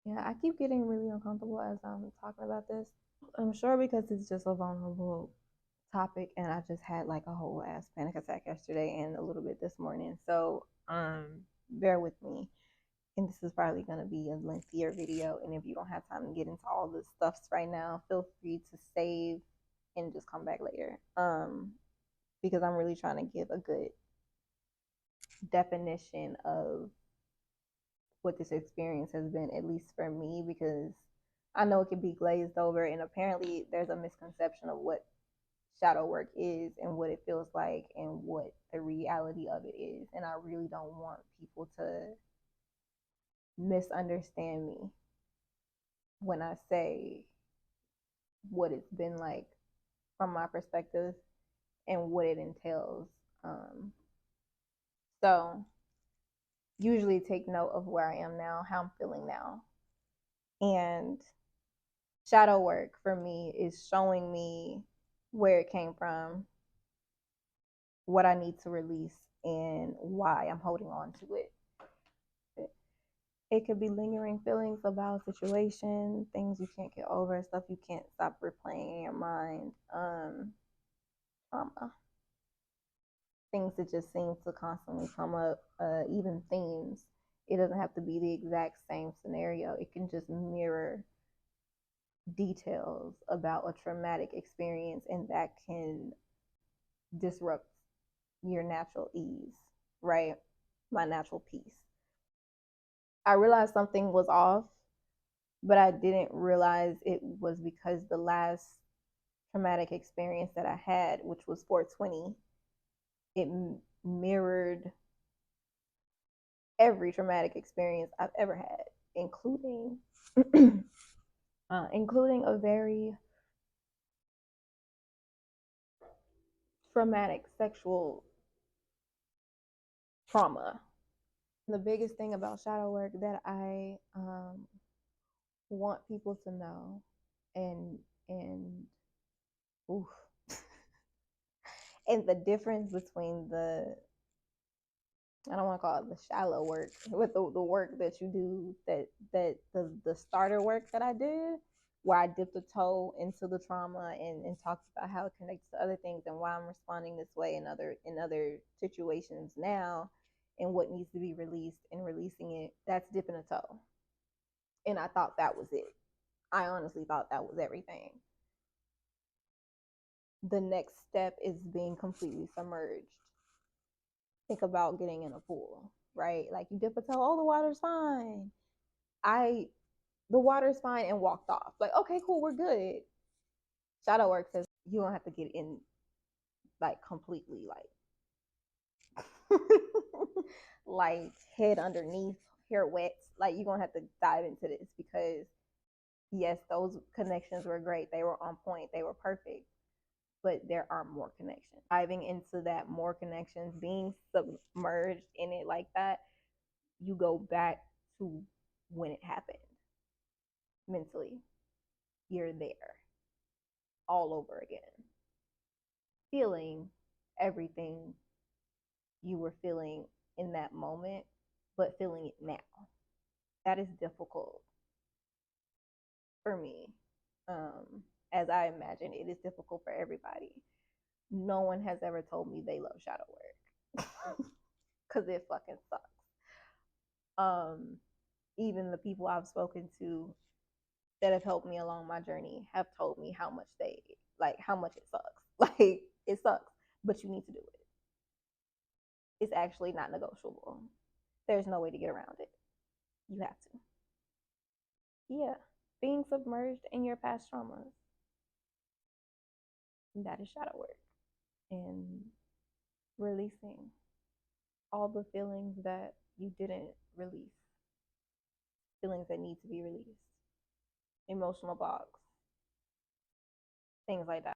Yeah, I keep getting really uncomfortable as I'm talking about this. I'm sure because it's just a vulnerable topic, and I just had like a whole ass panic attack yesterday and a little bit this morning. So, bear with me. And this is probably going to be a lengthier video. And if you don't have time to get into all the stuffs right now, feel free to save and just come back later. Because I'm really trying to give a good definition of what this experience has been, at least for me, because I know it can be glazed over, and apparently there's a misconception of what shadow work is and what it feels like and what the reality of it is. And I really don't want people to misunderstand me when I say what it's been like from my perspective and what it entails. So usually take note of where I am now, how I'm feeling now. And shadow work for me is showing me where it came from, what I need to release, and why I'm holding on to it. It could be lingering feelings about a situation, things you can't get over, stuff you can't stop replaying in your mind, trauma, things that just seem to constantly come up, even themes. It doesn't have to be the exact same scenario. It can just mirror details about a traumatic experience, and that can disrupt your natural ease, right? My natural peace. I realized something was off, but I didn't realize it was because the last traumatic experience that I had, which was 420, it mirrored every traumatic experience I've ever had, including including a very traumatic sexual trauma. The biggest thing about shadow work that I want people to know, and oof, and the difference between the, I don't want to call it the shallow work, with the work that you do, that the starter work that I did, where I dipped a toe into the trauma and talked about how it connects to other things and why I'm responding this way in other situations now, and what needs to be released and releasing it. That's dipping a toe. And I thought that was it. I honestly thought that was everything. The next step is being completely submerged. Think about getting in a pool, right? Like you dip a toe, oh, the water's fine. The water's fine, and walked off. Like, okay, cool, we're good. Shadow work says you don't have to get in like completely like like head underneath, hair wet. Like you're gonna have to dive into this because yes, those connections were great. They were on point. They were perfect. But there are more connections. Diving into that more connections, being submerged in it like that, you go back to when it happened mentally. You're there all over again, feeling everything you were feeling in that moment, but feeling it now. That is difficult for me. As I imagine it is difficult for everybody. No one has ever told me they love shadow work because it fucking sucks. Even the people I've spoken to that have helped me along my journey have told me how much how much it sucks. Like it sucks, but you need to do it. It's actually not negotiable. There's no way to get around it. You have to. Yeah. Being submerged in your past traumas. That is shadow work. And releasing all the feelings that you didn't release. Feelings that need to be released. Emotional blocks. Things like that.